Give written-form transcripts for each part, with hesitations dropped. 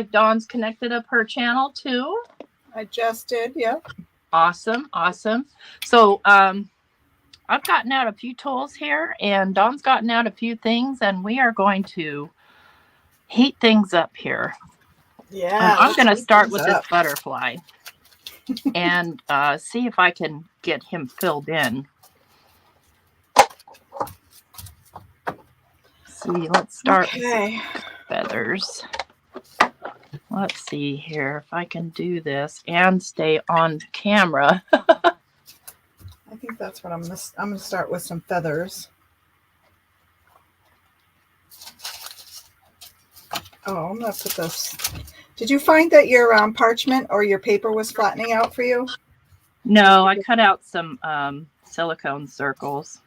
like Dawn's connected up her channel too. I just did, yep. Awesome. So I've gotten out a few tools here, and Dawn's gotten out a few things, and we are going to heat things up here. Yeah. I'm going to start with this butterfly and see if I can get him filled in. See, let's start with feathers. Let's see here if I can do this and stay on camera. I think that's what I'm gonna start with some feathers. Oh, I'm gonna put this. Did you find that your parchment or your paper was flattening out for you? No, I cut out some silicone circles.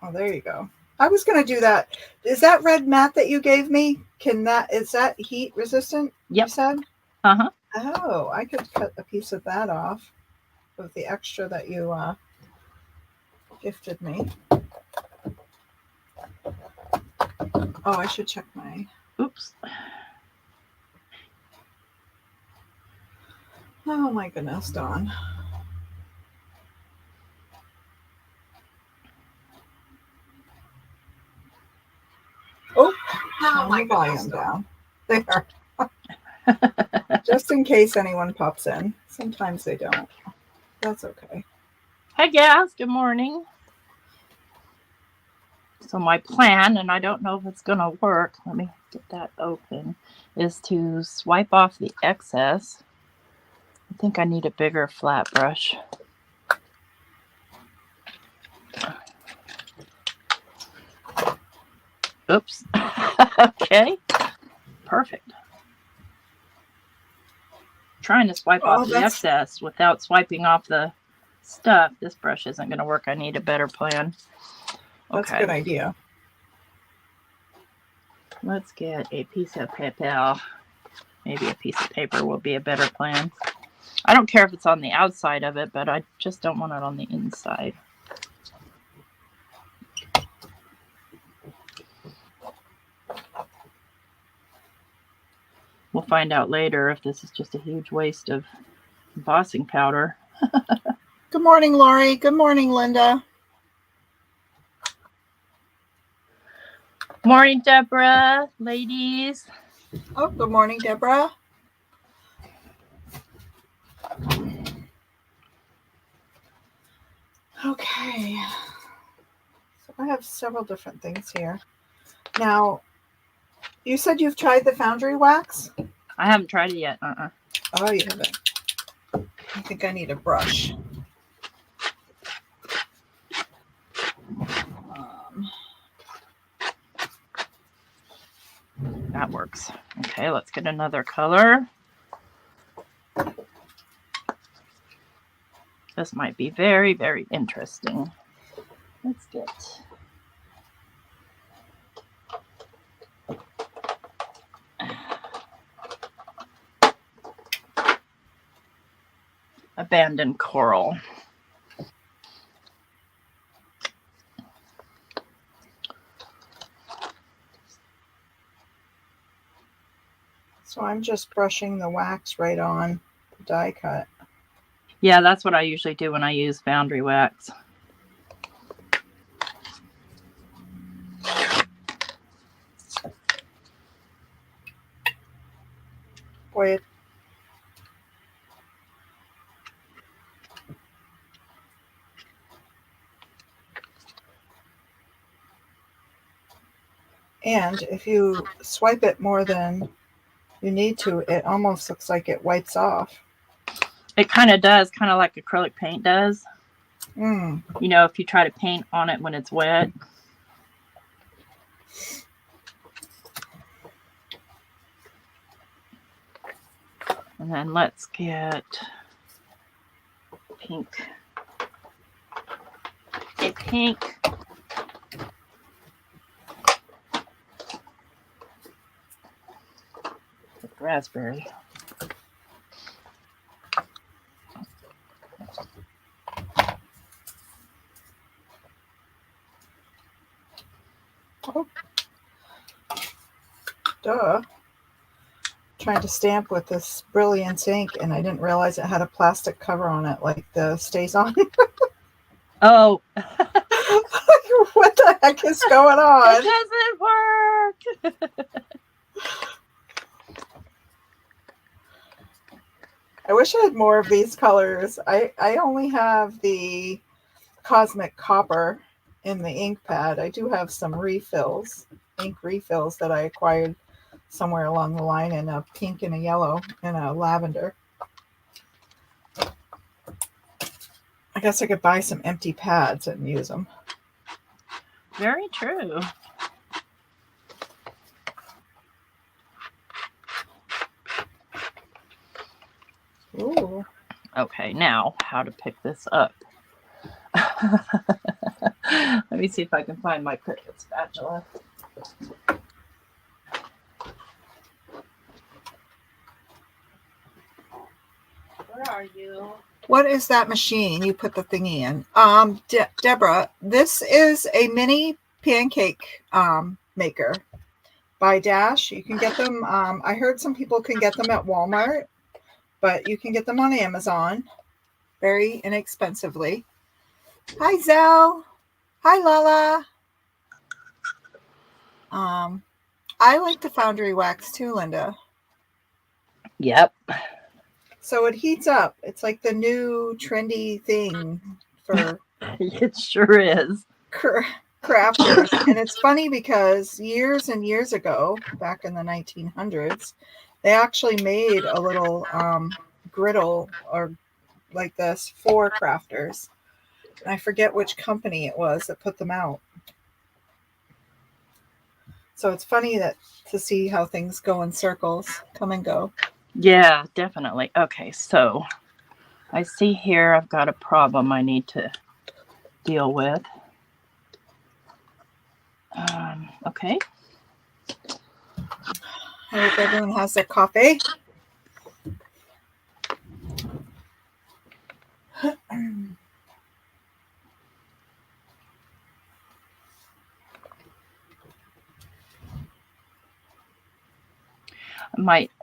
Oh, there you go. I was gonna do that. Is that red mat that you gave me? Is that heat resistant? Yep. You said? Uh-huh. Oh, I could cut a piece of that off of the extra that you gifted me. Oh, I should check my... Oops. Oh my goodness, Dawn. Oh, my volume down. There. Just in case anyone pops in. Sometimes they don't. That's okay. Hi, Gaz. Good morning. So my plan, and I don't know if it's going to work, let me get that open, is to swipe off the excess. I think I need a bigger flat brush. Oops. Okay. Perfect. Trying to swipe off the excess without swiping off the stuff. This brush isn't going to work. I need a better plan. That's a good idea. Let's get a piece of paper. Maybe a piece of paper will be a better plan. I don't care if it's on the outside of it, but I just don't want it on the inside. We'll find out later if this is just a huge waste of embossing powder. Good morning, Lori. Good morning, Linda. Morning, Deborah, ladies. Oh, good morning, Deborah. Okay. So I have several different things here. Now, you said you've tried the foundry wax? I haven't tried it yet. Oh, you haven't. I think I need a brush. That works. Okay, let's get another color. This might be very, very interesting. Let's get abandoned coral. So I'm just brushing the wax right on the die cut. Yeah, that's what I usually do when I use foundry wax. Boy, and if you swipe it more than you need to, it almost looks like it wipes off. It kind of does, kind of like acrylic paint does. You know, if you try to paint on it when it's wet. And then let's get pink. A pink. Raspberry. Oh. Duh. trying to stamp with this Brilliance ink, and I didn't realize it had a plastic cover on it, like the Stays On. Oh, What the heck is going on? it doesn't work. I wish I had more of these colors. I only have the Cosmic Copper in the ink pad. I do have some refills, ink refills that I acquired somewhere along the line in a pink and a yellow and a lavender. I guess I could buy some empty pads and use them. Very true. Ooh. Okay, now how to pick this up. Let me see if I can find my Cricut spatula. Where are you? What is that machine you put the thingy in? Deborah, this is a mini pancake maker by Dash. You can get them. I heard some people can get them at Walmart, but you can get them on Amazon very inexpensively. Hi, Zell. Hi, Lala. I like the foundry wax too, Linda. Yep. So it heats up. It's like the new trendy thing for It sure is. crafters. And it's funny because years and years ago, back in the 1900s, they actually made a little griddle or like this for crafters. And I forget which company it was that put them out. So it's funny to see how things go in circles, come and go. Yeah, definitely. Okay, so I see here I've got a problem I need to deal with. Okay. I hope everyone has their coffee.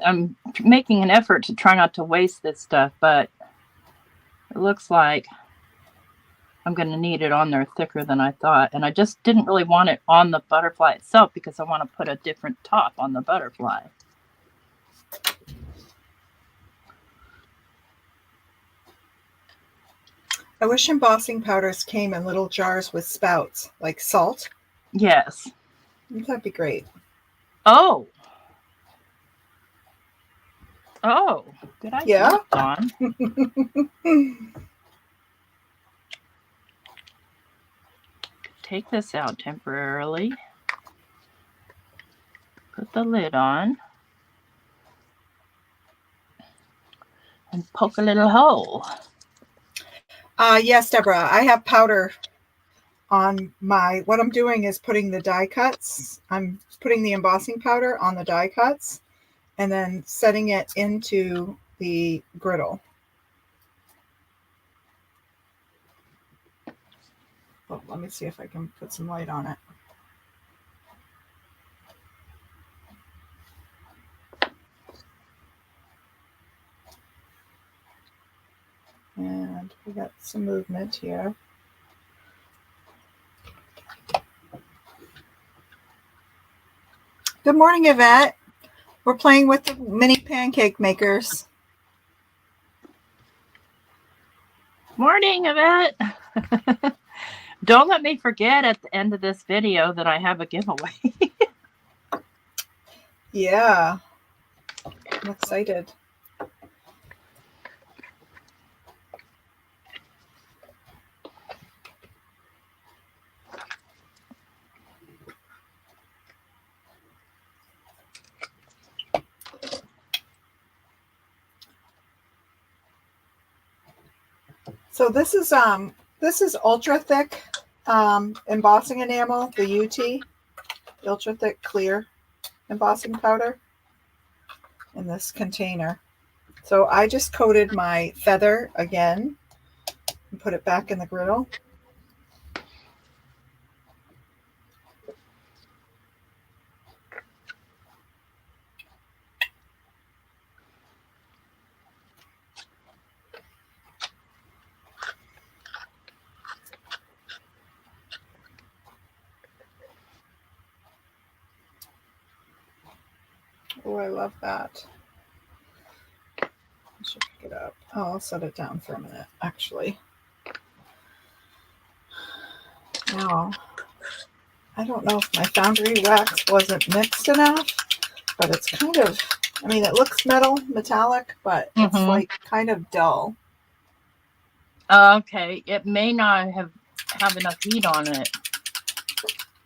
I'm making an effort to try not to waste this stuff, but it looks like I'm going to need it on there thicker than I thought. And I just didn't really want it on the butterfly itself because I want to put a different top on the butterfly. I wish embossing powders came in little jars with spouts, like salt. Yes. That'd be great. Oh. Oh, good idea, Yeah. Dawn. Take this out temporarily. Put the lid on. And poke a little hole. Yes, Deborah, I have powder on what I'm doing is putting the die cuts. I'm putting the embossing powder on the die cuts and then setting it into the griddle. Oh, let me see if I can put some light on it. And we got some movement here. Good morning, Yvette. We're playing with the mini pancake makers. Morning, Yvette. Don't let me forget at the end of this video that I have a giveaway. Yeah, I'm excited. So this is ultra thick embossing enamel, the UT, the ultra thick clear embossing powder in this container. So I just coated my feather again and put it back in the griddle. Oh, I love that. I should pick it up. Oh, I'll set it down for a minute, actually. Now, I don't know if my foundry wax wasn't mixed enough, but it's kind of, I mean, it looks metallic, but it's like kind of dull. Okay, it may not have enough heat on it.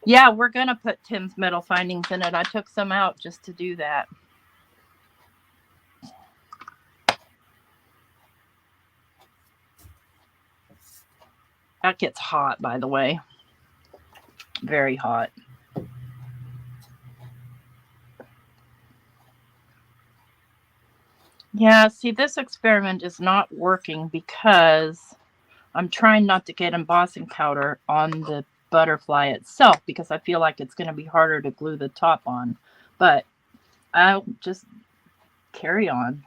Yeah, we're going to put Tim's metal findings in it. I took some out just to do that. That gets hot, by the way. Very hot. Yeah, see, this experiment is not working because I'm trying not to get embossing powder on the butterfly itself because I feel like it's going to be harder to glue the top on. But I'll just carry on.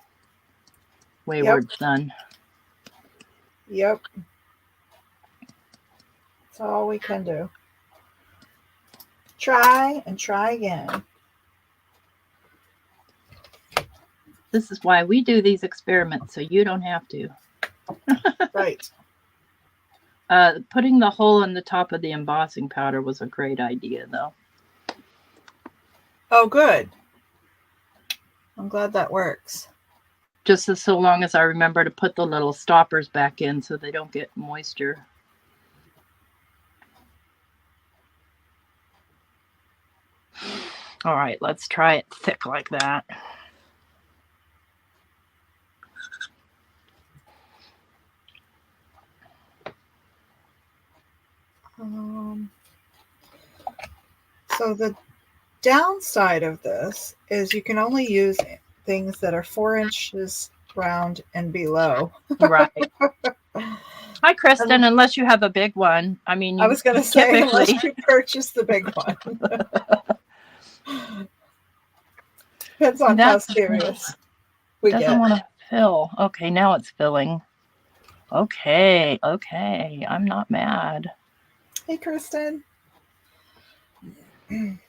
Wayward son. Yep. That's all we can do. Try and try again. This is why we do these experiments, so you don't have to. Right. Putting the hole in the top of the embossing powder was a great idea, though. Oh, good. I'm glad that works. Just so long as I remember to put the little stoppers back in so they don't get moisture. All right, let's try it thick like that. So the downside of this is you can only use things that are 4 inches round and below. Right. Hi, Kristen. Unless you have a big one. I mean, I was going to say, unless you purchase the big one. Depends on how serious we get. Doesn't want to fill. Okay, now it's filling. Okay. I'm not mad. Hey, Kristen. I'm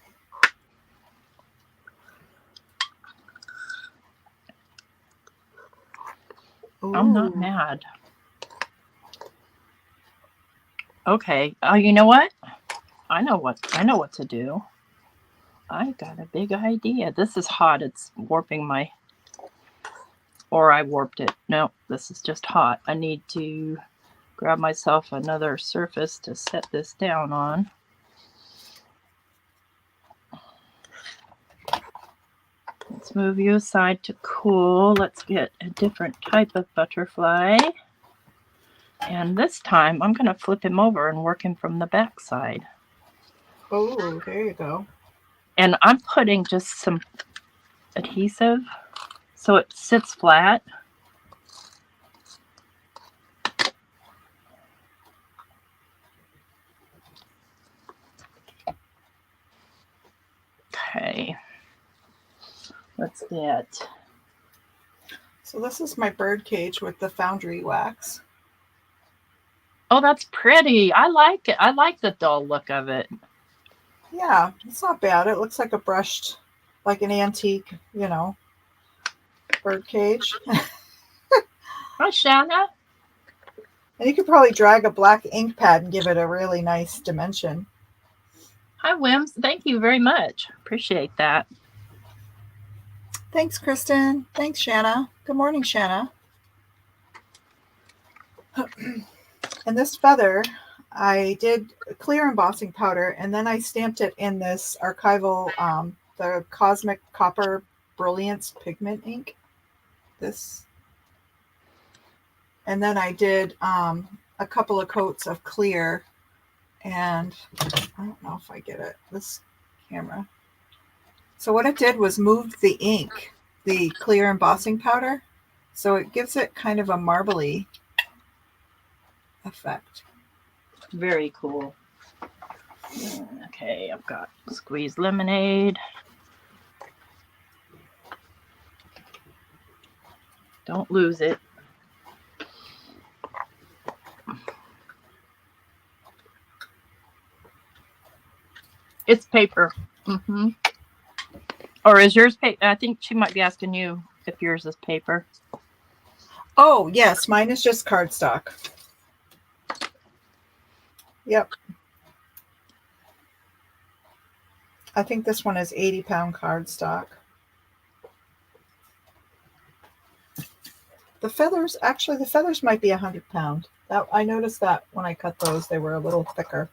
not mad. Okay. Oh, you know what? I know what to do. I got a big idea. This is hot. It's warping my, or I warped it. No, this is just hot. I need to grab myself another surface to set this down on. Let's move you aside to cool. Let's get a different type of butterfly. And this time I'm going to flip him over and work him from the back side. Oh, there you go. And I'm putting just some adhesive so it sits flat. Okay. Let's get. So this is my bird cage with the foundry wax. Oh, that's pretty. I like it. I like the dull look of it. Yeah, it's not bad. It looks like a brushed, like an antique, bird cage. Hi, Shanna. And you could probably drag a black ink pad and give it a really nice dimension. Hi, Wims. Thank you very much. Appreciate that. Thanks, Kristen. Thanks, Shanna. Good morning, Shanna. And this feather, I did clear embossing powder, and then I stamped it in this archival, the Cosmic Copper Brilliance pigment ink. This. And then I did a couple of coats of clear, and I don't know if I get it, this camera. So what it did was moved the ink, the clear embossing powder, so it gives it kind of a marbly effect. Very cool. Okay, I've got squeezed lemonade. Don't lose it. It's paper. Or is yours paper? I think she might be asking you if yours is paper. Oh, yes. Mine is just cardstock. Yep. I think this one is 80-pound cardstock. The feathers might be 100-pound. I noticed that when I cut those, they were a little thicker.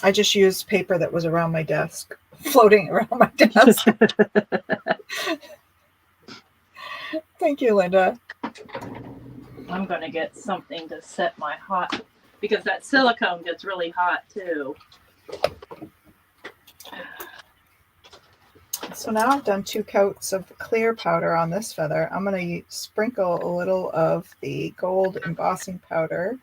I just used paper that was around my desk, floating around my desk. Thank you, Linda. I'm going to get something to set my hot, because that silicone gets really hot too. So now I've done 2 coats of clear powder on this feather. I'm going to sprinkle a little of the gold embossing powder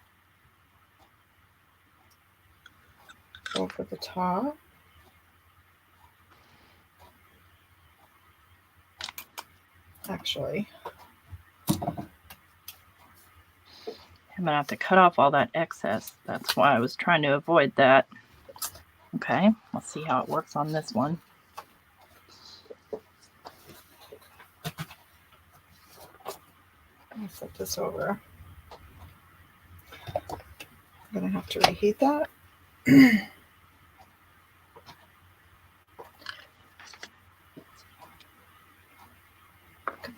over the top. Actually, I'm going to have to cut off all that excess. That's why I was trying to avoid that. Okay, let's see how it works on this one. I'll flip this over. I'm going to have to reheat that. Good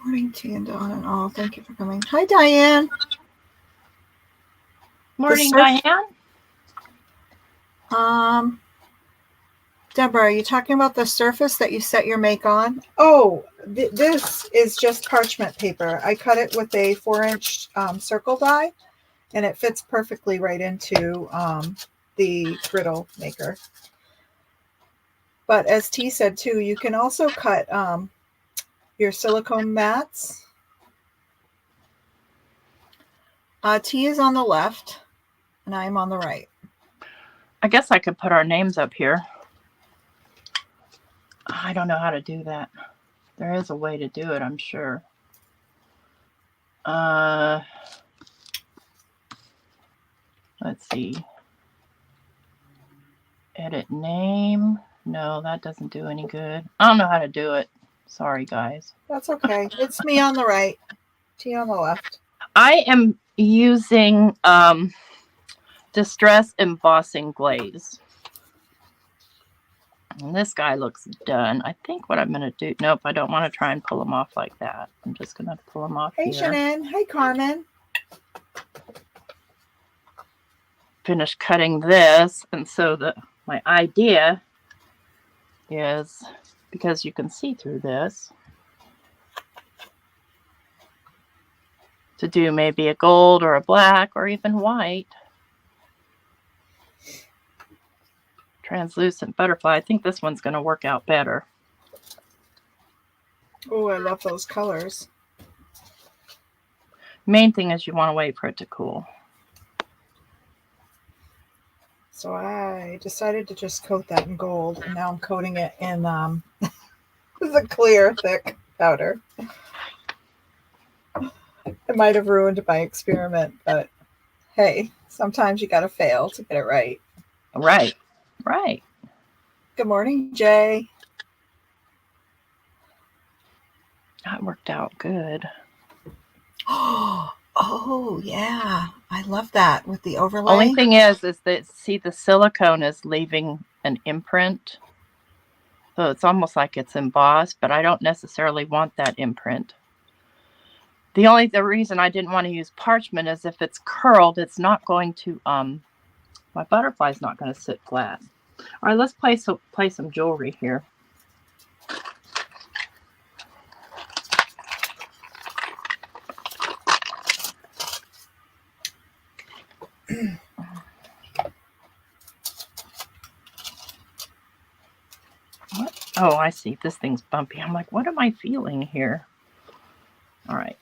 morning to you and Dawn and all. Thank you for coming. Hi, Diane. Morning, Diane. Deborah, are you talking about the surface that you set your make on? Oh, this is just parchment paper. I cut it with a 4-inch circle die, and it fits perfectly right into the griddle maker. But as T said too, you can also cut your silicone mats. T is on the left, and I'm on the right. I guess I could put our names up here. I don't know how to do that. There is a way to do it, I'm sure. Let's see. Edit name. No, that doesn't do any good. I don't know how to do it. Sorry, guys. That's okay. It's me on the right, T on the left. I am using Distress Embossing Glaze. And this guy looks done. I think what I'm going to do... Nope, I don't want to try and pull him off like that. I'm just going to pull him off here. Hey, Shannon. Hi, Carmen. Finish cutting this. And so my idea is, because you can see through this, to do maybe a gold or a black or even white. Translucent butterfly. I think this one's going to work out better. Oh, I love those colors. Main thing is you want to wait for it to cool. So I decided to just coat that in gold, and now I'm coating it in the clear, thick powder. It might have ruined my experiment, but hey, sometimes you got to fail to get it right. Right. Right. Good morning, Jay. That worked out good. Oh, yeah. I love that with the overlay. Only thing is that, see, the silicone is leaving an imprint. So it's almost like it's embossed, but I don't necessarily want that imprint. The reason I didn't want to use parchment is if it's curled, it's not going to, my butterfly's not going to sit flat. All right, let's play some jewelry here. What? Oh, I see. This thing's bumpy. I'm like, what am I feeling here? All right.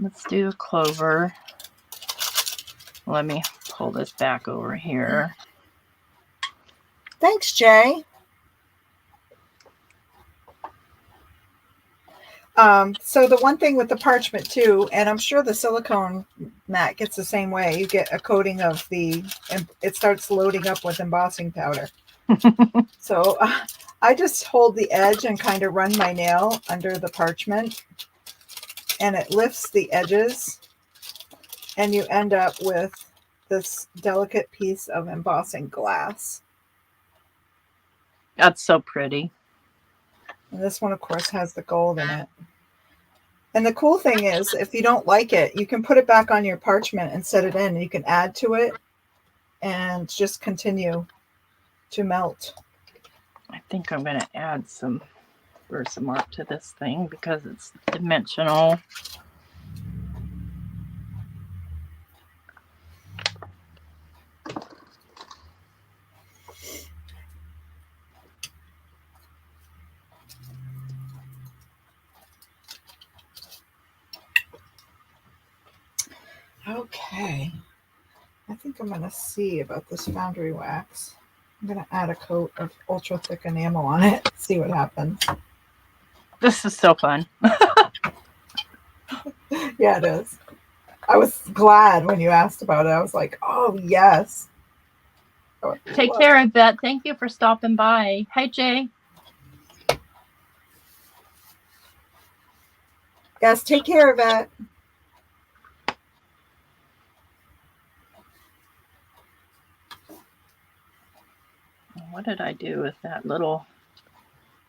Let's do a clover. Let me pull this back over here. Thanks, Jay. So the one thing with the parchment too, and I'm sure the silicone mat gets the same way. You get a coating of it starts loading up with embossing powder. So I just hold the edge and kind of run my nail under the parchment, and it lifts the edges, and you end up with this delicate piece of embossing glass. That's so pretty. And this one, of course, has the gold in it. And the cool thing is, if you don't like it, you can put it back on your parchment and set it in. You can add to it and just continue to melt. I think I'm going to add some Versamark to this thing because it's dimensional. Okay. I think I'm going to see about this foundry wax. I'm going to add a coat of ultra thick enamel on it, see what happens. This is so fun. Yeah, it is. I was glad when you asked about it. I was like, oh, yes. Take care, Yvette. Thank you for stopping by. Hi, Jay. Yes, take care of it. What did I do with that little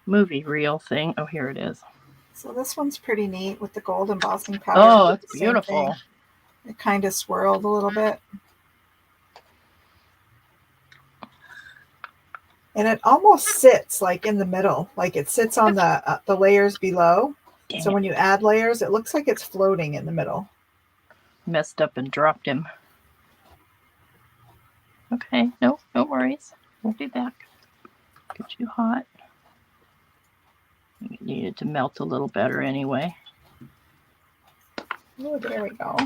movie reel thing? Oh, here it is. So this one's pretty neat with the gold embossing powder. Oh, it's beautiful. It kind of swirled a little bit. And it almost sits like in the middle, like it sits on the layers below. So when you add layers, it looks like it's floating in the middle. Messed up and dropped him. Okay, no worries. We'll be back. Get you hot. It needed to melt a little better anyway. Oh, there we go.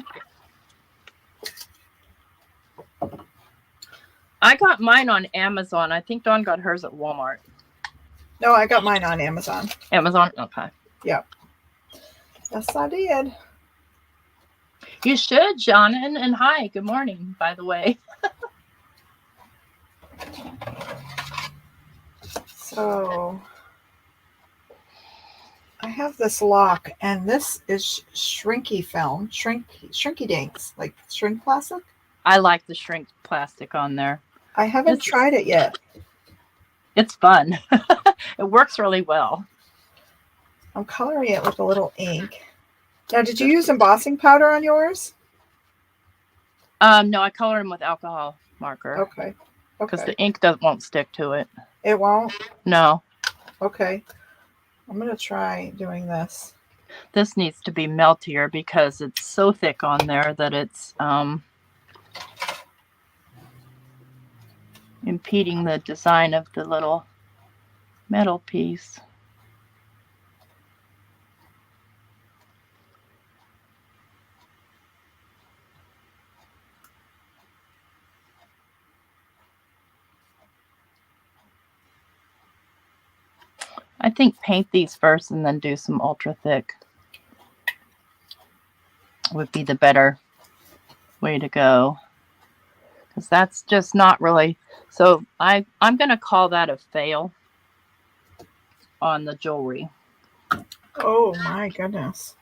I got mine on Amazon. I think Dawn got hers at Walmart. No, I got mine on Amazon. Amazon? Okay. Yep. Yes, I did. You should, Shannon. And hi, good morning, by the way. So I have this lock, and this is shrinky film, shrinky dinks, like shrink plastic. I like the shrink plastic on there. I haven't tried it yet. It's fun. It works really well. I'm coloring it with a little ink. Now, did you use embossing powder on yours? No, I color them with alcohol marker. Okay. Because the ink won't stick to it. It won't? No. Okay. I'm going to try doing this. This needs to be meltier because it's so thick on there that it's impeding the design of the little metal piece. I think paint these first and then do some ultra thick would be the better way to go. Because that's just not really... So I'm going to call that a fail on the jewelry. Oh my goodness.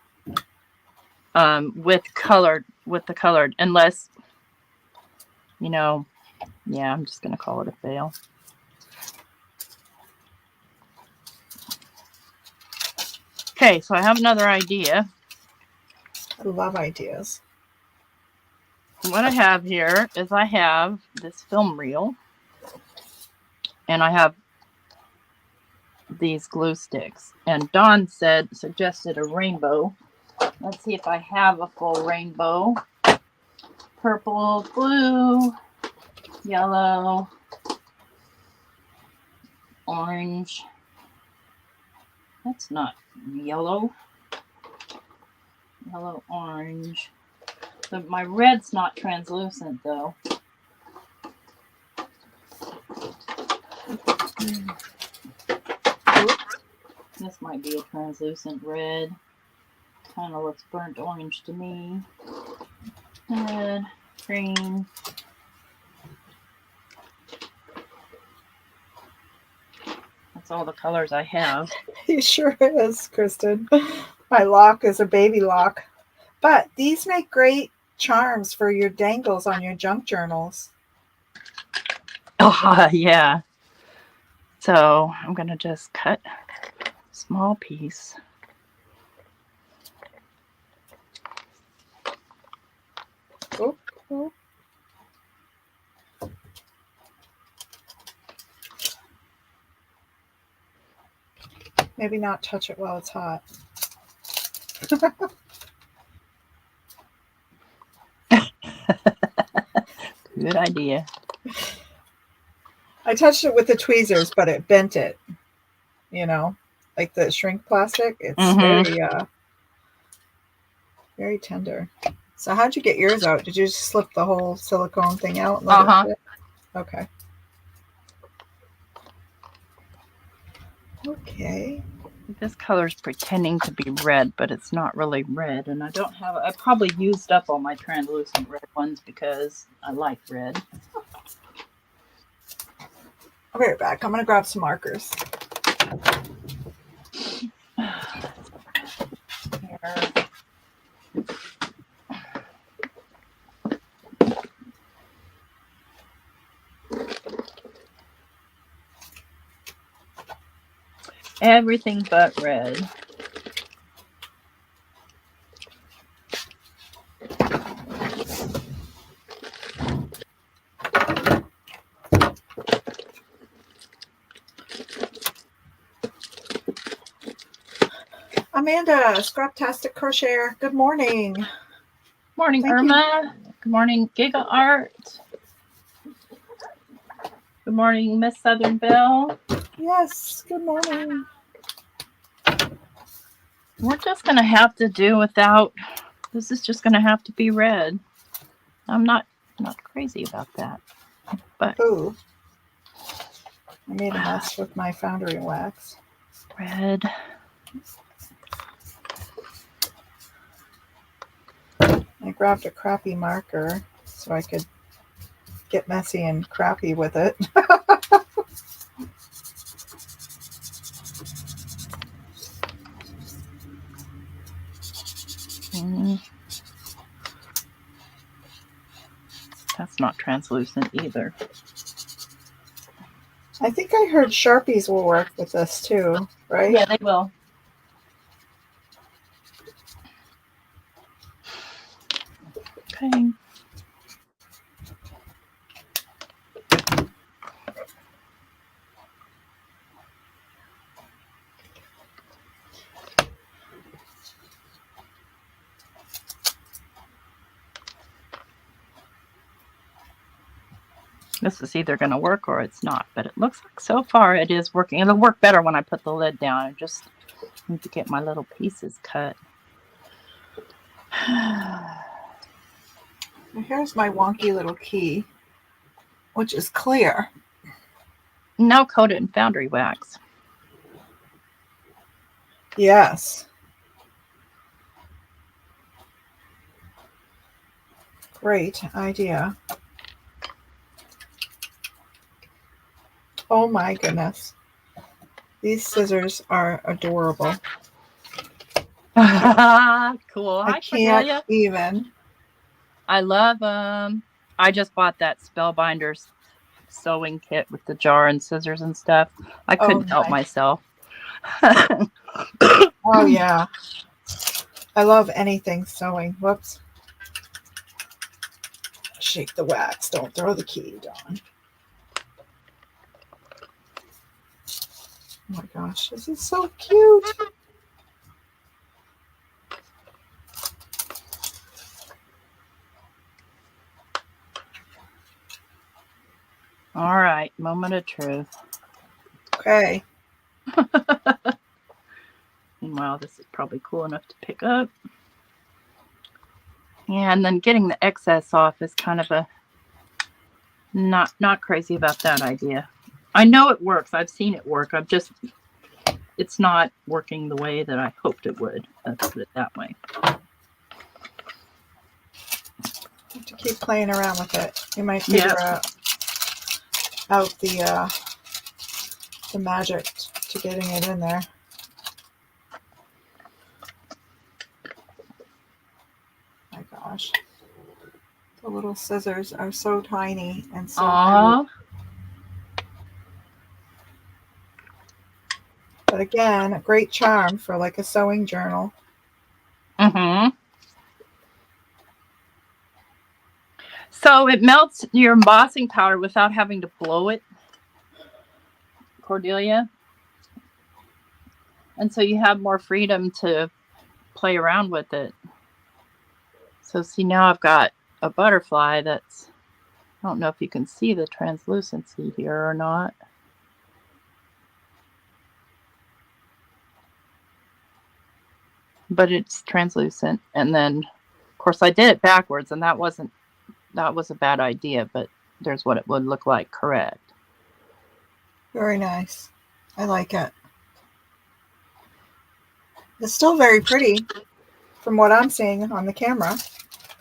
With the colored, unless, yeah, I'm just going to call it a fail. Okay, so I have another idea. I love ideas. What I have here is I have this film reel, and I have these glue sticks. And Dawn suggested a rainbow. Let's see if I have a full rainbow. Purple, blue, yellow, orange. That's not yellow. Yellow, orange. So my red's not translucent though. This might be a translucent red. Kind of looks burnt orange to me. Red, green. That's all the colors I have. He sure is, Kristen. My lock is a baby lock. But these make great charms for your dangles on your junk journals. Oh, yeah. So I'm going to just cut a small piece. Oh, oh. Maybe not touch it while it's hot. Good idea. I touched it with the tweezers, but it bent it. You know, like the shrink plastic. It's very tender. So how'd you get yours out? Did you just slip the whole silicone thing out and let it fit? Okay. Okay. This color's pretending to be red, but it's not really red. And I probably used up all my translucent red ones because I like red. I'll be right back. I'm going to grab some markers. Here. Everything but red. Amanda, Scraptastic Crocheter. Good morning. Morning, Thank Irma. You. Good morning, Giga Art. Good morning, Miss Southern Belle. Yes, good morning. We're just going to have to do without, this is just going to have to be red. I'm not crazy about that. But ooh, I made a mess with my foundry wax. Red. I grabbed a crappy marker so I could get messy and crappy with it. That's not translucent either. I think I heard Sharpies will work with this too, right? Yeah, they will. Okay. This is either going to work or it's not, but it looks like so far it is working. It'll work better when I put the lid down. I just need to get my little pieces cut. Here's my wonky little key, which is clear. Now coat it in foundry wax. Yes. Great idea. Oh my goodness. These scissors are adorable. Cool. I can't even. I love them. I just bought that Spellbinders sewing kit with the jar and scissors and stuff. I couldn't help myself. Oh, yeah. I love anything sewing. Whoops. Shake the wax. Don't throw the key, Dawn. Oh my gosh, this is so cute. All right, moment of truth. Okay. Meanwhile, this is probably cool enough to pick up. Yeah, and then getting the excess off is kind of a not crazy about that idea. I know it works. I've seen it work. It's not working the way that I hoped it would. Let's put it that way. keep playing around with it. You might figure out the magic to getting it in there. My gosh. The little scissors are so tiny and so cute. But again, a great charm for like a sewing journal. Mm-hmm. So it melts your embossing powder without having to blow it, Cordelia. And so you have more freedom to play around with it. So see, now I've got a butterfly that's, I don't know if you can see the translucency here or not. But it's translucent. And then, of course, I did it backwards, and that was a bad idea, but there's what it would look like correct. Very nice. I like it. It's still very pretty from what I'm seeing on the camera.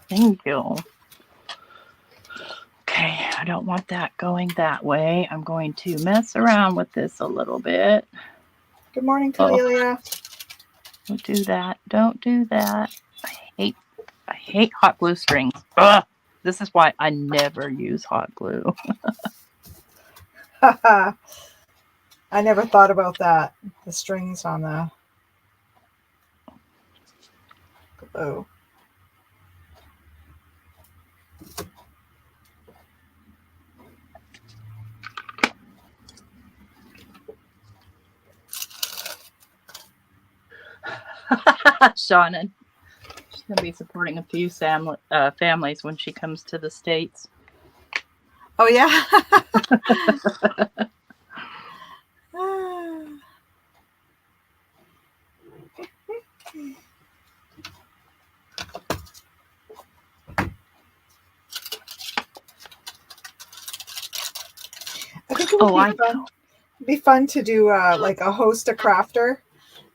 Thank you. Okay, I don't want that going that way. I'm going to mess around with this a little bit. Good morning, Cordelia. Don't do that. Don't do that. I hate hot glue strings. Ugh. This is why I never use hot glue. I never thought about that. The strings on the glue. Shauna, she's going to be supporting a few families when she comes to the States. Oh, yeah? I think it would be fun to do like a host a crafter,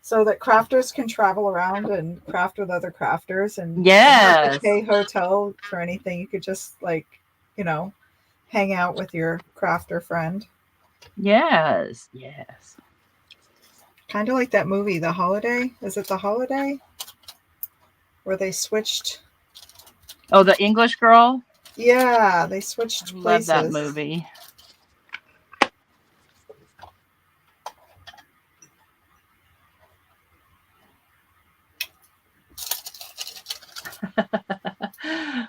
so that crafters can travel around and craft with other crafters, and you don't have to pay hotel for anything. You could just like, hang out with your crafter friend. Yes. Kind of like that movie, The Holiday. Is it The Holiday? Where they switched. Oh, The English Girl? Yeah, they switched places. Love that movie.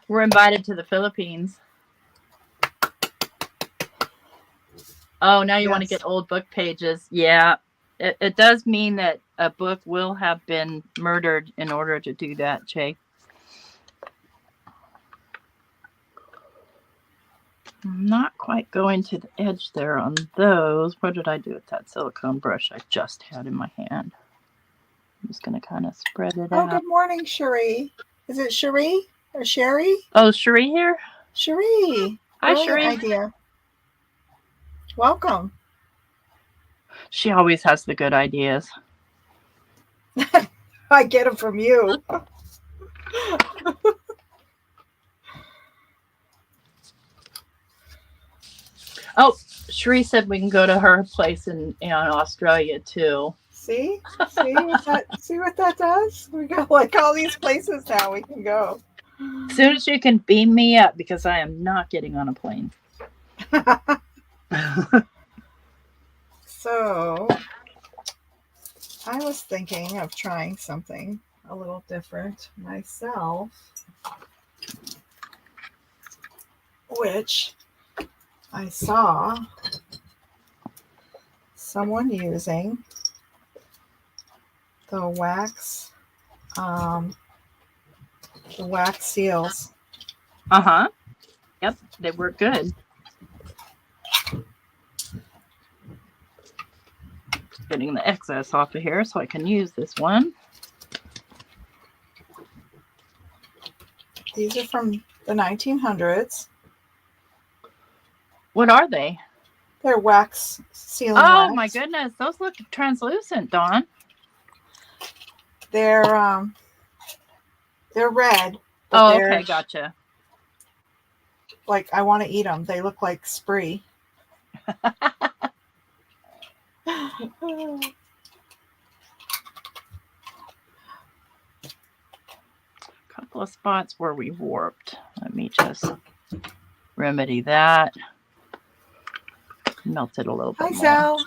We're invited to the Philippines. Oh, now you want to get old book pages. Yeah, it does mean that a book will have been murdered in order to do that, Che. I'm not quite going to the edge there on those. What did I do with that silicone brush I just had in my hand? I'm just going to kind of spread it out. Oh, good morning, Cherie. Is it Cherie or Sherry? Oh, Cherie here? Cherie. Hi, Cherie. Idea. Welcome. She always has the good ideas. I get them from you. Oh, Cherie said we can go to her place in Australia too. See what that does? We got like all these places now we can go. As soon as you can beam me up, because I am not getting on a plane. So I was thinking of trying something a little different myself, which I saw someone using the wax seals. Uh-huh. Yep, they work good. Getting the excess off of here so I can use this one. These are from the 1900s. What are they? They're wax sealing wax. My wax. goodness, those look translucent, Dawn. They're red. Oh, okay, gotcha. like I want to eat them. They look like spree. Couple of spots where we warped. Let me just remedy that. Melt it a little bit Hi, more. Sal.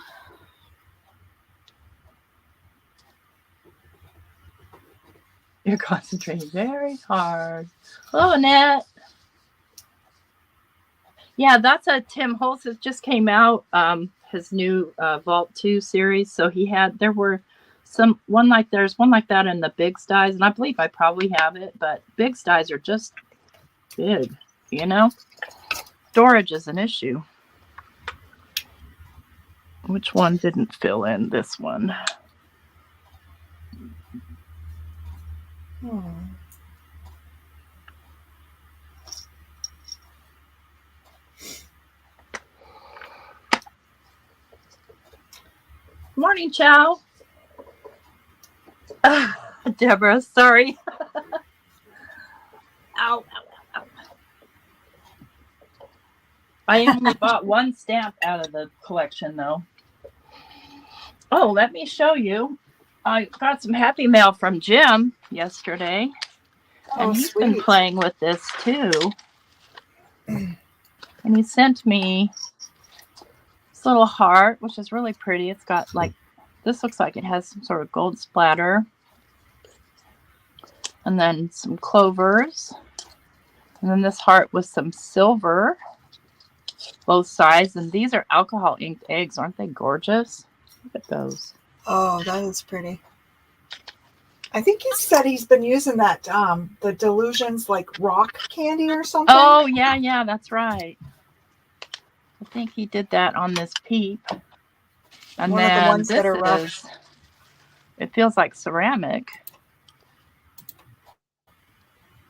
You're concentrating very hard. Hello, Annette. Yeah, that's a Tim Holtz. It just came out. His new Vault 2 series. So there were there's one like that in the Big Styes, and I believe I probably have it, but Big Styes are just big, you know? Storage is an issue. Which one didn't fill in? This one. Morning, Chow. Deborah, sorry. Ow, ow, ow, ow. I only bought one stamp out of the collection, though. Oh, let me show you. I got some happy mail from Jim yesterday. Oh, and he's sweet. been playing with this, too. And he sent me this little heart, which is really pretty. It's got, like, this looks like it has some sort of gold splatter. And then some clovers. And then this heart with some silver, both sides. And these are alcohol inked eggs. Aren't they gorgeous? Look at those. Oh, that is pretty. I think he said he's been using that, the Delusions, like rock candy or something. Oh, yeah, that's right. I think he did that on this peep. And one then of the ones this that are rough. It feels like ceramic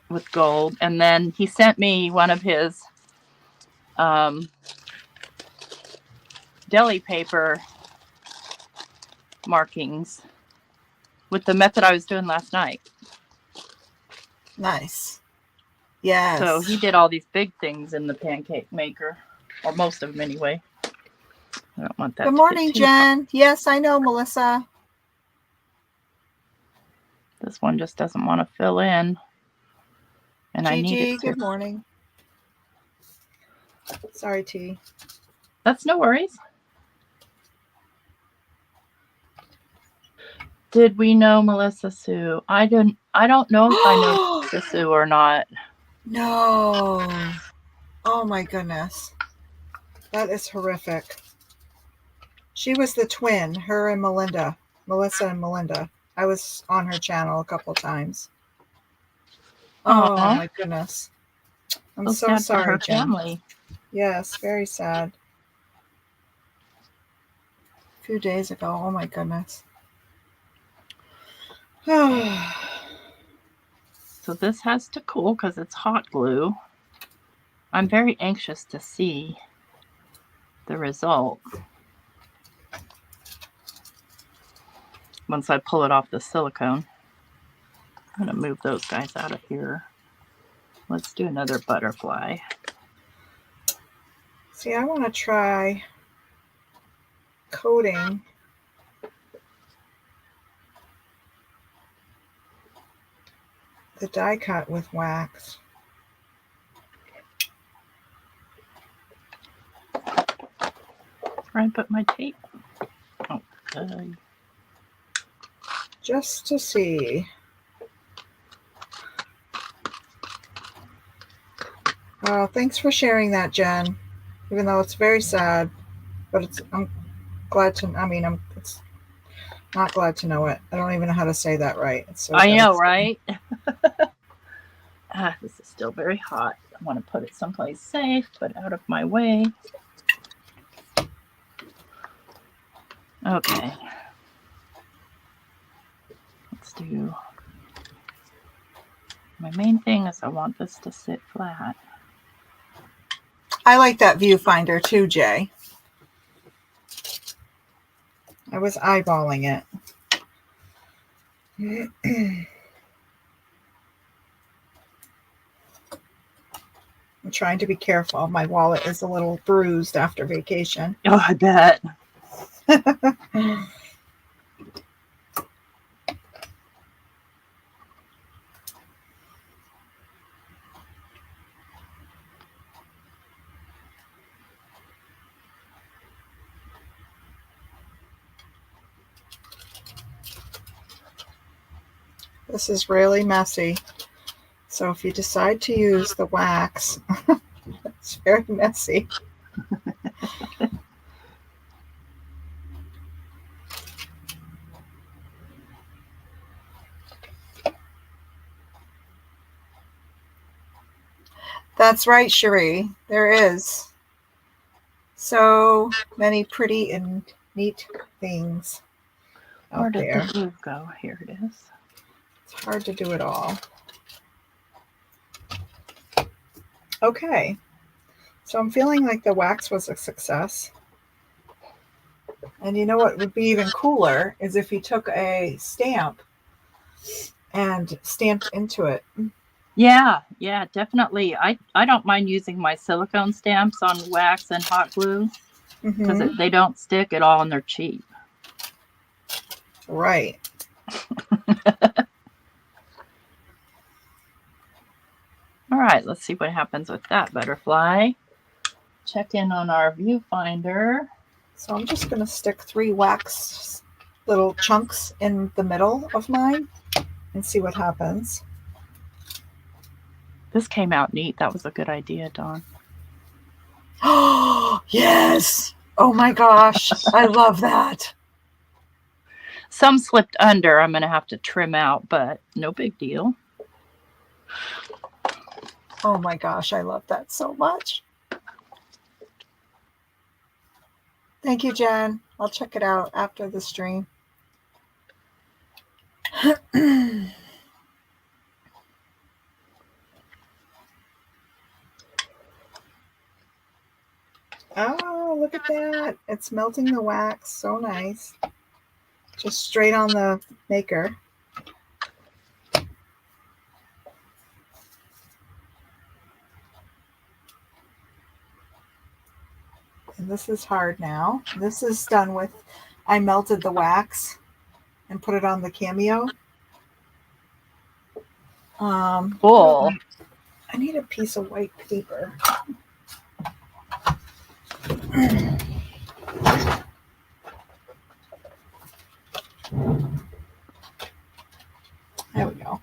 with gold. And then he sent me one of his deli paper markings with the method I was doing last night. Nice. Yes. So he did all these big things in the pancake maker, or most of them anyway. I don't want that. Good morning, Jen. Hot. Yes, I know, Melissa. This one just doesn't want to fill in. And I need it to. Good morning. Sorry, T. That's no worries. Did we know Melissa Sue? I don't know if I know Melissa Sue or not. No. Oh my goodness. That is horrific. She was the twin, her and Melinda. Melissa and Melinda. I was on her channel a couple times. Oh my goodness. I'm so sorry, for her Jen. family. Yes, very sad. A few days ago. Oh my goodness. So this has to cool because it's hot glue. I'm very anxious to see the result once I pull it off the silicone. I'm going to move those guys out of here. Let's do another butterfly. See, I want to try coating the die cut with wax. Where I put my tape? Oh, just to see. Thanks for sharing that, Jen. Even though it's very sad, but I'm glad to. I mean, it's not glad to know it. I don't even know how to say that right. It's so I know, right? This is still very hot. I want to put it someplace safe, but out of my way. Okay. Let's do. My main thing is I want this to sit flat. I like that viewfinder too, Jay. I was eyeballing it. I'm trying to be careful. My wallet is a little bruised after vacation. Oh, I bet. This is really messy. So if you decide to use the wax, it's very messy. That's right, Cherie. There is so many pretty and neat things Where out did there. the glue go? Here it is. It's hard to do it all. Okay. So I'm feeling like the wax was a success. And you know what would be even cooler is if you took a stamp and stamped into it. Yeah, definitely. I don't mind using my silicone stamps on wax and hot glue because Mm-hmm. they don't stick at all and they're cheap. Right. All right, let's see what happens with that butterfly. Check in on our viewfinder. So I'm just going to stick 3 wax little chunks in the middle of mine and see what happens. This came out neat. That was a good idea, Dawn. Oh, yes. Oh my gosh. I love that. Some slipped under. I'm going to have to trim out, but no big deal. Oh my gosh. I love that so much. Thank you, Jen. I'll check it out after the stream. Oh, look at that. It's melting the wax. So nice. Just straight on the maker. And this is hard now. This is done with, I melted the wax and put it on the Cameo. Cool. I need a piece of white paper. There we go.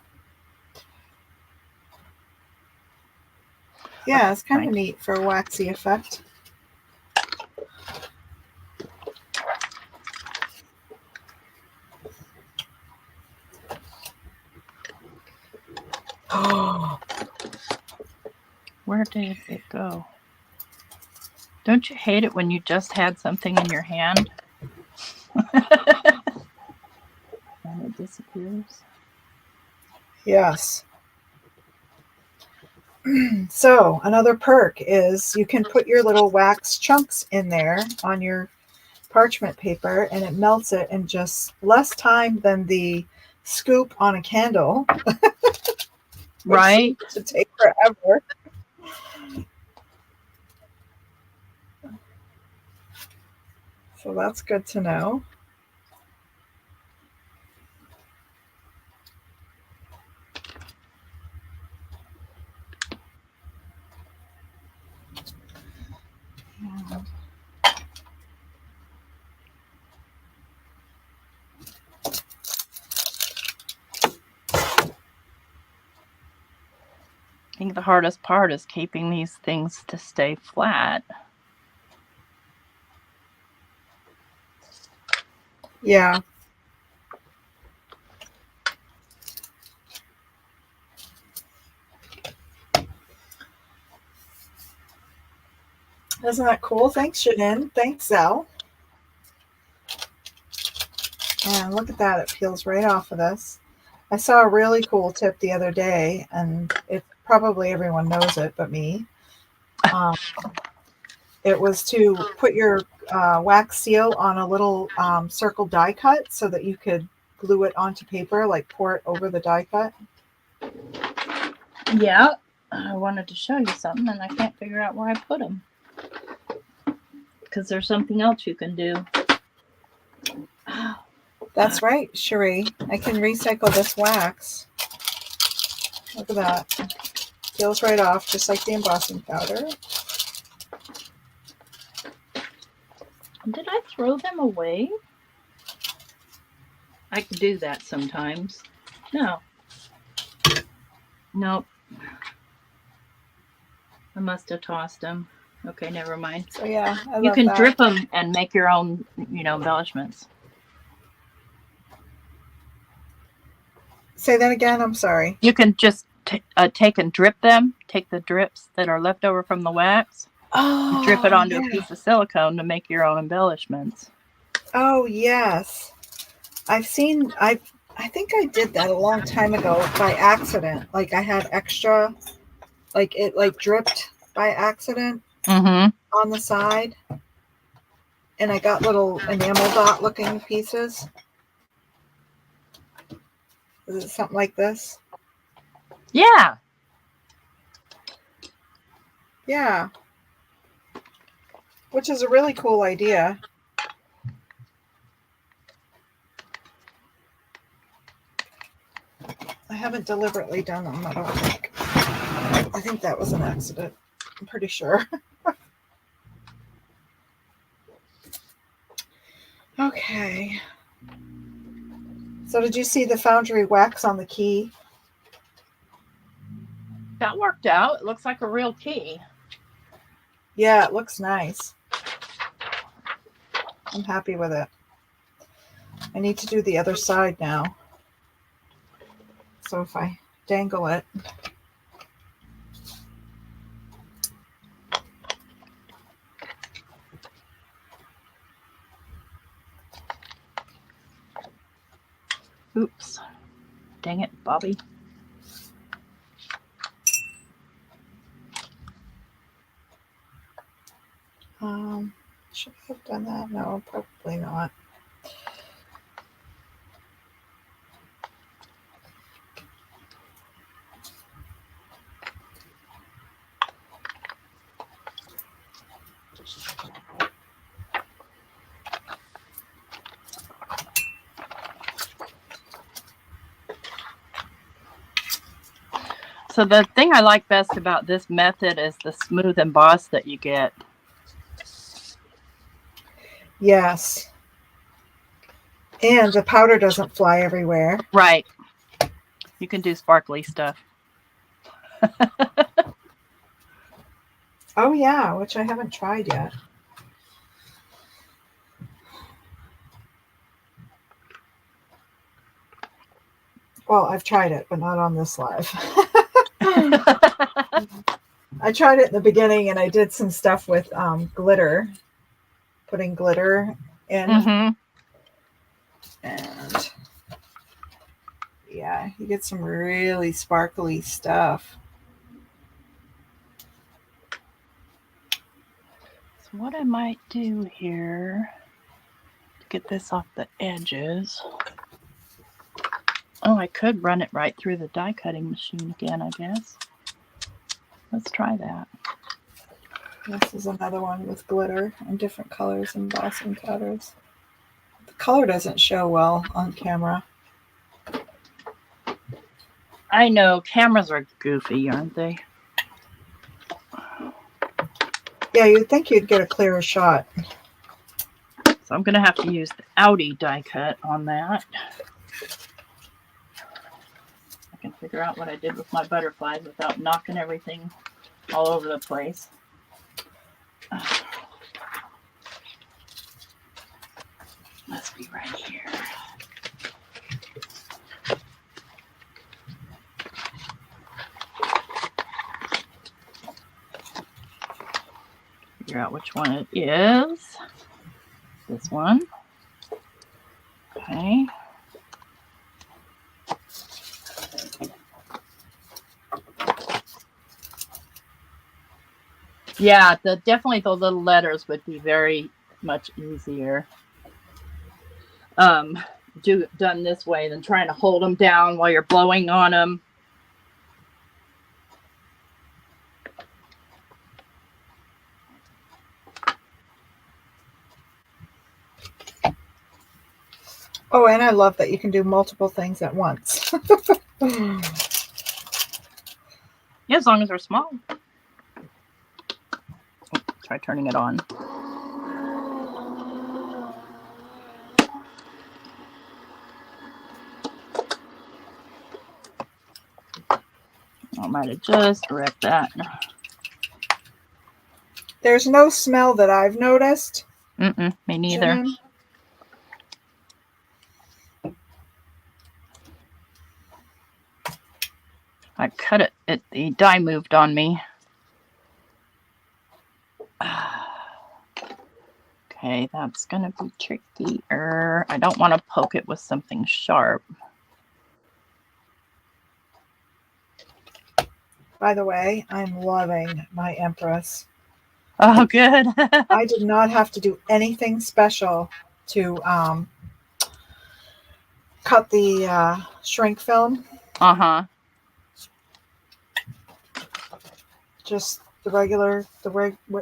Yeah, it's kind of neat for a waxy effect. Oh, where did it go? Don't you hate it when you just had something in your hand and it disappears? yes. So another perk is you can put your little wax chunks in there on your parchment paper and it melts it in just less time than the scoop on a candle. Right? To take forever. So that's good to know. I think the hardest part is keeping these things to stay flat. Yeah. Isn't that cool? Thanks, Shannon. Thanks, Zell. And look at that. It peels right off of this. I saw a really cool tip the other day, and it probably everyone knows it but me. It was to put your wax seal on a little circle die cut so that you could glue it onto paper, like pour it over the die cut. Yeah. I wanted to show you something, and I can't figure out where I put them. Because there's something else you can do. That's right, Cherie. I can recycle this wax. Look at that. Peels right off, just like the embossing powder. Did I throw them away? I can do that sometimes. No. Nope. I must have tossed them. Okay, never mind. So yeah, I You love can that. drip them and make your own, embellishments. Say that again. I'm sorry. You can just take and drip them. Take the drips that are left over from the wax. Oh, And drip it onto yeah. a piece of silicone to make your own embellishments. Oh yes, I think I did that a long time ago by accident. Like I had extra, like it like dripped by accident on the side, and I got little enamel dot looking pieces. Is it something like this? Yeah. Yeah. Which is a really cool idea. I haven't deliberately done them, I don't think. I think that was an accident. I'm pretty sure. Okay. So did you see the foundry wax on the key? That worked out. It looks like a real key. Yeah, it looks nice. I'm happy with it. I need to do the other side now. So if I dangle it. Oops. Dang it, Bobby. Should I have done that? No, probably not. So the thing I like best about this method is the smooth emboss that you get. Yes. And the powder doesn't fly everywhere. Right. You can do sparkly stuff. Oh yeah, which I haven't tried yet. Well, I've tried it, but not on this live. I tried it in the beginning, and I did some stuff with glitter, putting glitter in. And yeah, you get some really sparkly stuff. So what I might do here to get this off the edges. Oh, I could run it right through the die cutting machine again, I guess. Let's try that. This is another one with glitter and different colors and embossing powders. The color doesn't show well on camera. I know, cameras are goofy, aren't they? Yeah, you'd think you'd get a clearer shot. So I'm going to have to use the Audi die cut on that. I can figure out what I did with my butterflies without knocking everything all over the place. Must be right here. Figure out which one it is. This one. Okay. Yeah, definitely the little letters would be very much easier done this way than trying to hold them down while you're blowing on them. Oh, and I love that you can do multiple things at once. Yeah, as long as they're small. Try turning it on. I might have just wrecked that. There's no smell that I've noticed. Me neither. Shannon? I cut it. The die moved on me. Okay, that's going to be trickier. I don't want to poke it with something sharp. By the way, I'm loving my Empress. Oh, good. I did not have to do anything special to cut the shrink film. Uh-huh. Just the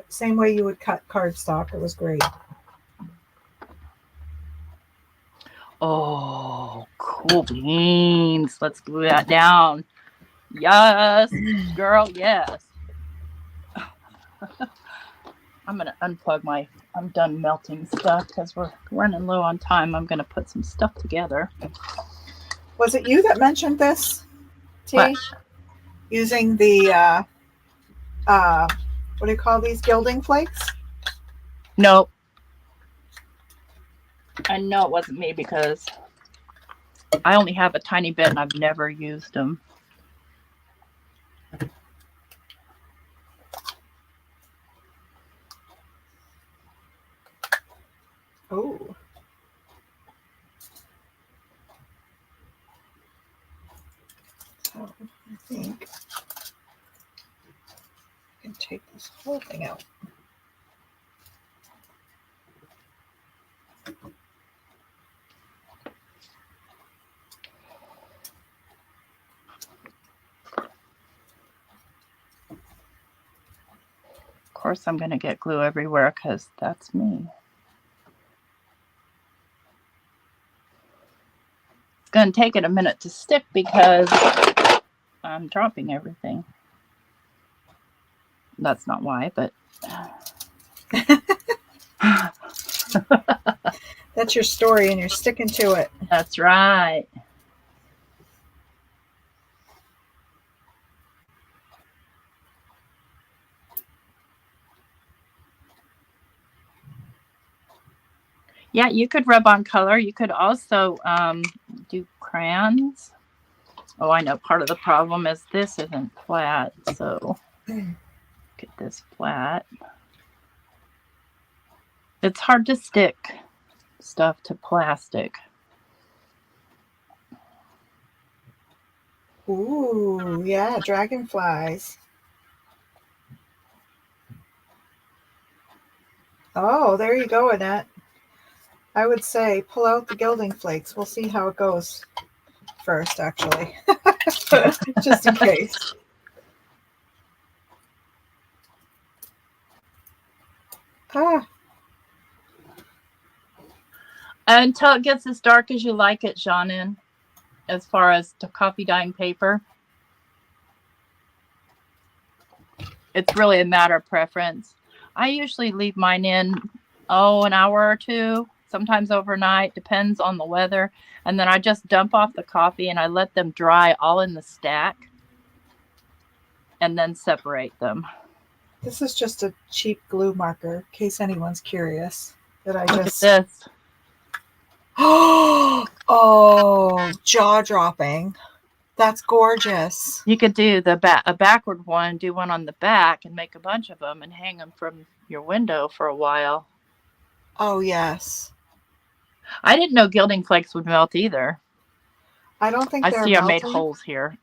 same way you would cut cardstock. It was great. Oh, cool beans. Let's glue that down. Yes, girl, yes. I'm going to unplug I'm done melting stuff because we're running low on time. I'm going to put some stuff together. Was it you that mentioned this, T? What? Using the, what do you call these, gilding flakes? Nope. I know it wasn't me because I only have a tiny bit and I've never used them. Oh. So I think I can take this whole thing out. Of course, I'm going to get glue everywhere because that's me. It's going to take it a minute to stick because I'm dropping everything. That's not why, but... That's your story and you're sticking to it. That's right. Yeah, you could rub on color. You could also do crayons. Oh, I know. Part of the problem is this isn't flat, so get this flat. It's hard to stick stuff to plastic. Ooh, yeah, dragonflies. Oh, there you go, Annette. I would say pull out the gilding flakes. We'll see how it goes first, actually, just in case. Ah. Until it gets as dark as you like it, Shannon, as far as the coffee dyeing paper. It's really a matter of preference. I usually leave mine in, an hour or two, sometimes overnight, depends on the weather. And then I just dump off the coffee and I let them dry all in the stack and then separate them. This is just a cheap glue marker, in case anyone's curious. That I Look just... at this. Oh, jaw-dropping. That's gorgeous. You could do a backward one, do one on the back and make a bunch of them and hang them from your window for a while. Oh, yes. I didn't know gilding flakes would melt either. I don't think they're I see melting. I made holes here.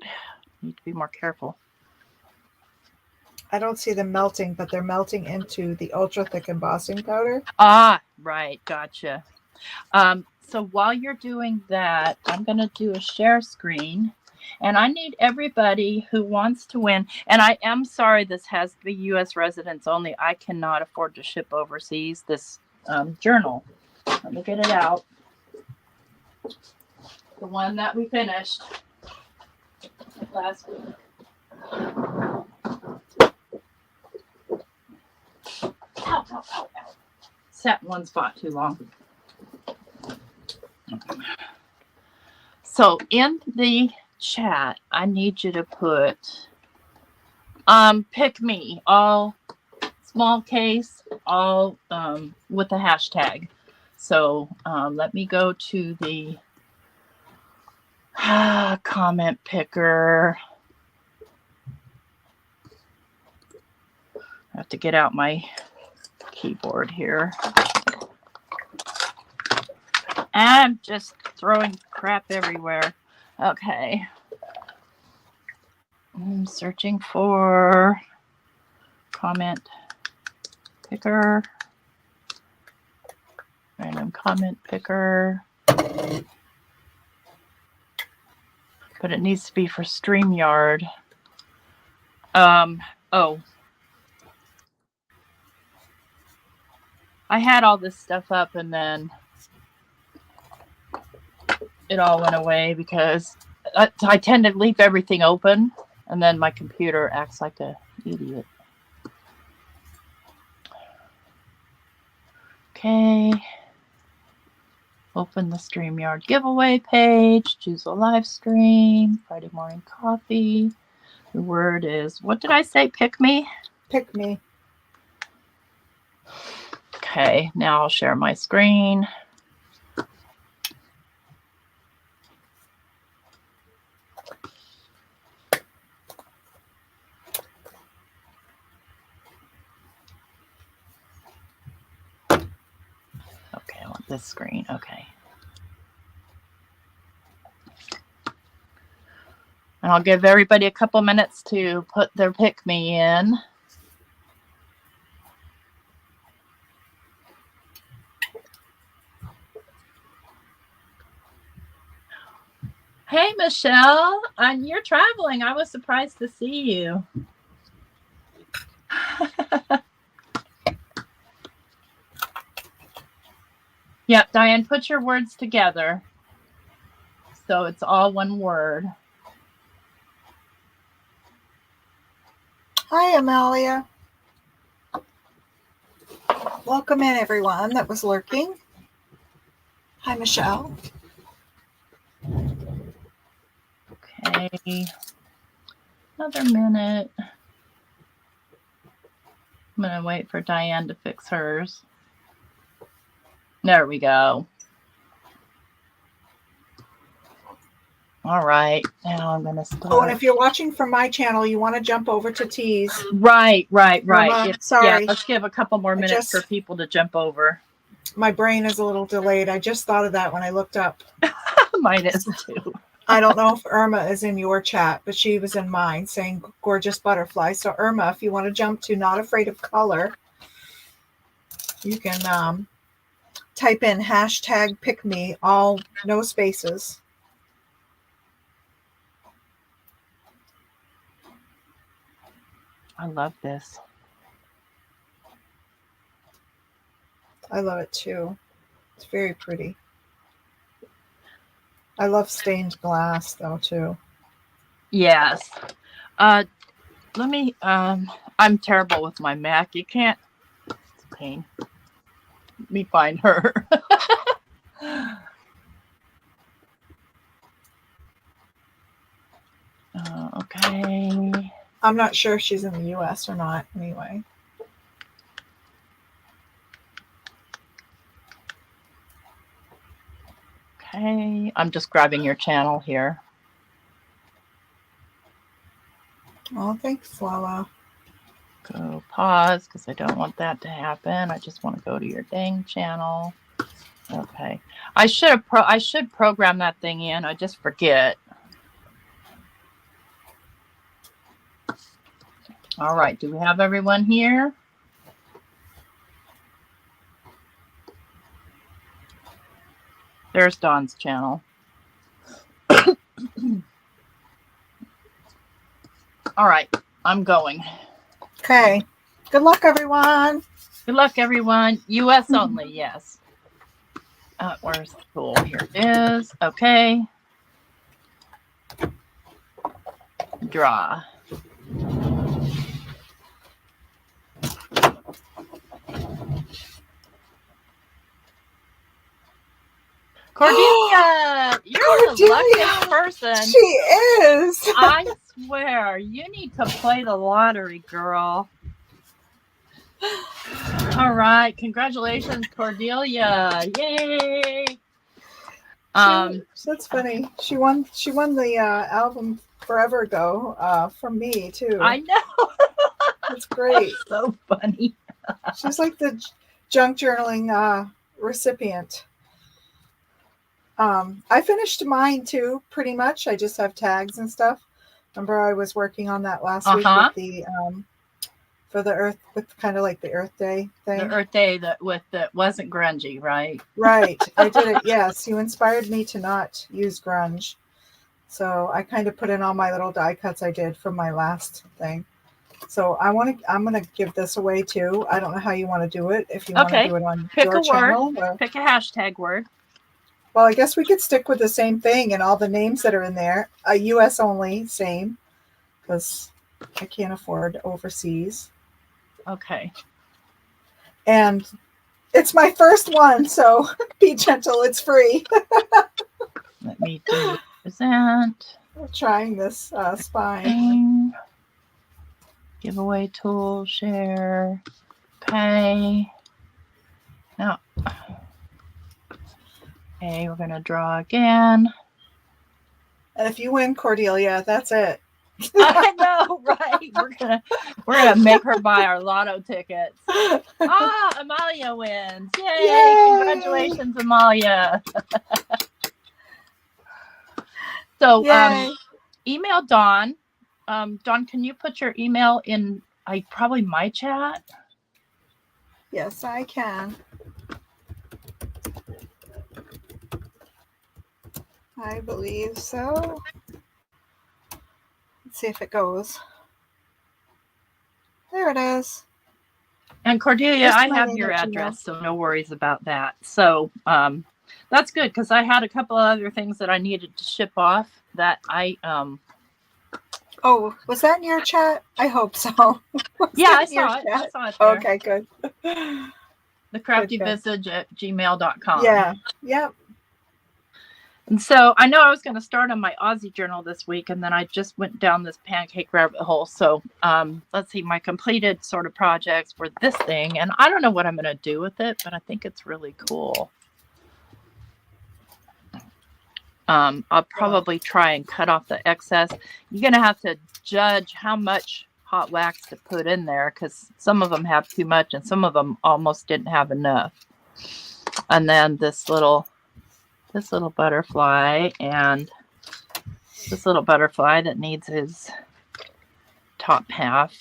Need to be more careful. I don't see them melting, but they're melting into the ultra thick embossing powder. Ah, right. Gotcha. So while you're doing that, I'm going to do a share screen. And I need everybody who wants to win. And I am sorry, this has to be U.S. residents only. I cannot afford to ship overseas this journal. Let me get it out. The one that we finished last week. Ow, ow, ow, ow. Sat in one spot too long. So in the chat, I need you to put pick me, all small case, all with the hashtag. So let me go to the comment picker. I have to get out my keyboard here. I'm just throwing crap everywhere. Okay. I'm searching for comment picker. Random comment picker. But it needs to be for StreamYard. Oh. I had all this stuff up and then it all went away because I tend to leave everything open and then my computer acts like an idiot. Okay. Open the StreamYard giveaway page. Choose a live stream. Friday morning coffee. The word is, what did I say? Pick me? Pick me. Okay, now I'll share my screen. Okay, I want this screen. Okay. And I'll give everybody a couple minutes to put their pick me in. Hey, Michelle, you're traveling. I was surprised to see you. Yep, Diane, put your words together. So it's all one word. Hi, Amalia. Welcome in, everyone that was lurking. Hi, Michelle. Okay. Another minute. I'm going to wait for Diane to fix hers. There we go. All right. Now I'm going to start. Oh, and if you're watching from my channel, you want to jump over to T's. Right. Sorry. Yeah, let's give a couple more minutes for people to jump over. My brain is a little delayed. I just thought of that when I looked up. Mine is too. I don't know if Irma is in your chat, but she was in mine saying gorgeous butterfly. So Irma, if you want to jump to Not Afraid of Color, you can type in hashtag pick me, all no spaces. I love this. I love it too. It's very pretty. I love stained glass though too. Yes. Let me, I'm terrible with my Mac. You can't, it's a pain. Let me find her. Okay. I'm not sure if she's in the US or not anyway. Okay. I'm just grabbing your channel here. Oh, thanks, Lala. Go pause because I don't want that to happen. I just want to go to your dang channel. Okay. I should program that thing in. I just forget. All right. Do we have everyone here? There's Dawn's channel. All right. I'm going. Okay. Good luck, everyone. Good luck, everyone. US only, yes. Where's the tool? Here it is. Okay. Draw. Cordelia, you're the luckiest person. She is. I swear, you need to play the lottery, girl. All right, congratulations, Cordelia! Yay! That's funny. She won the album forever ago from me too. I know. That's great. So funny. She's like the junk journaling recipient. I finished mine too, pretty much. I just have tags and stuff. Remember, I was working on that last week with the for the Earth, with kind of like the Earth Day thing. The Earth Day that wasn't grungy, right? Right. I did it. Yes, you inspired me to not use grunge, so I kind of put in all my little die cuts I did from my last thing. So I'm gonna give this away too. I don't know how you want to do it. If you want to do it on your channel, pick a hashtag word. Well, I guess we could stick with the same thing and all the names that are in there. U.S. only, same, because I can't afford overseas. Okay. And it's my first one, so be gentle. It's free. Let me do present. We're trying this spine. Giveaway tool, share, pay. Now. Okay, we're going to draw again. And if you win, Cordelia, that's it. I know, right? We're gonna make her buy our lotto tickets. Amalia wins. Yay! Congratulations, Amalia. So email Dawn. Dawn, can you put your email in probably my chat? Yes, I can. I believe so. Let's see if it goes. There it is. And Cordelia, I have your address, so no worries about that. So that's good, because I had a couple of other things that I needed to ship off that I Oh, was that in your chat? I hope so. Yeah, I saw it there. Okay, good. thecraftyvisage@gmail.com. Yeah. Yep. And so I know I was going to start on my Aussie journal this week, and then I just went down this pancake rabbit hole. So let's see, my completed sort of projects were this thing, and I don't know what I'm going to do with it, but I think it's really cool. I'll probably try and cut off the excess. You're going to have to judge how much hot wax to put in there, because some of them have too much and some of them almost didn't have enough. And then this little butterfly, and this little butterfly that needs his top half.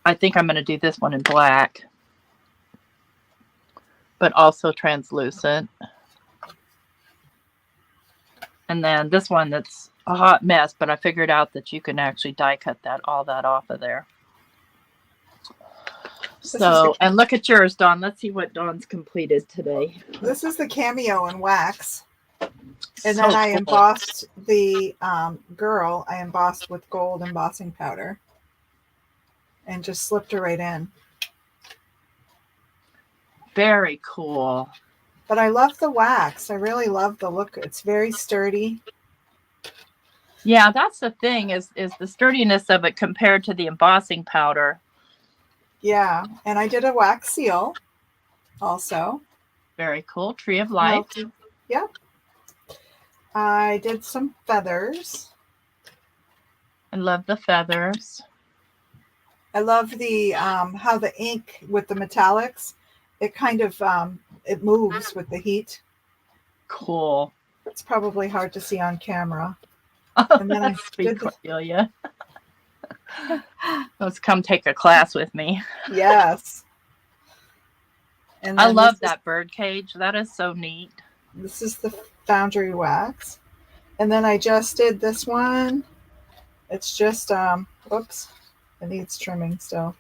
I think I'm going to do this one in black, but also translucent. And then this one that's a hot mess, but I figured out that you can actually die cut all that off of there. So, and look at yours, Dawn. Let's see what Dawn's completed today. This is the cameo in wax. And then I embossed the girl. I embossed with gold embossing powder. And just slipped her right in. Very cool. But I love the wax. I really love the look. It's very sturdy. Yeah, that's the thing, is the sturdiness of it compared to the embossing powder. Yeah, and I did a wax seal also. Very cool. Tree of Life. Yep. I did some feathers. I love the feathers. I love the how the ink with the metallics, it kind of it moves with the heat. Cool. It's probably hard to see on camera. Oh, and then I did Cordelia. Let's come take a class with me. Yes. And I love that bird cage. That is so neat. This is the foundry wax. And then I just did this one. It's just, whoops, it needs trimming still.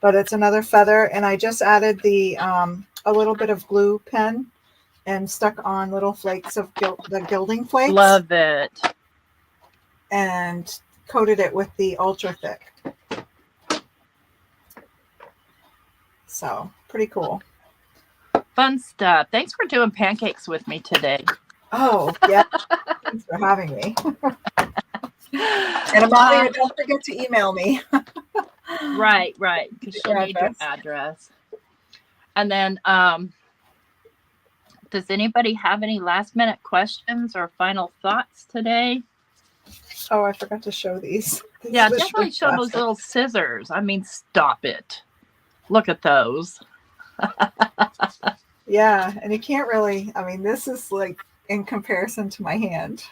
But it's another feather. And I just added the a little bit of glue pen and stuck on little flakes of the gilding flakes. Love it. And coated it with the ultra thick. So pretty cool. Fun stuff. Thanks for doing pancakes with me today. Oh, yeah. Thanks for having me. And Amalia, don't forget to email me. Right. Because she'll need your address. And then, does anybody have any last minute questions or final thoughts today? Oh, I forgot to show these. Yeah, definitely show those little scissors. I mean, stop it. Look at those. Yeah, and you can't really, I mean, this is like in comparison to my hand.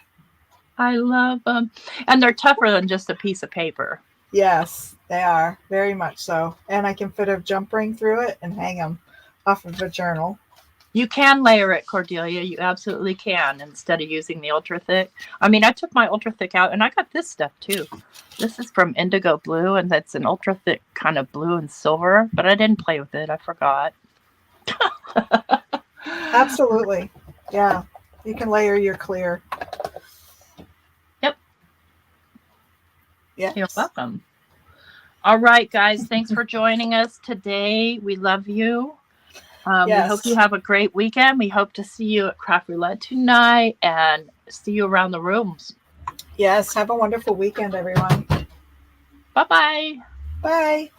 I love them. And they're tougher than just a piece of paper. Yes, they are. Very much so. And I can fit a jump ring through it and hang them off of a journal. You can layer it, Cordelia. You absolutely can, instead of using the ultra thick. I mean, I took my ultra thick out and I got this stuff too. This is from Indigo Blue, and that's an ultra thick kind of blue and silver, but I didn't play with it. I forgot. Absolutely. Yeah. You can layer your clear. Yep. Yes. You're welcome. All right, guys. Thanks for joining us today. We love you. Yes. We hope you have a great weekend. We hope to see you at Craft Roulette tonight and see you around the rooms. Yes. Have a wonderful weekend, everyone. Bye-bye. Bye.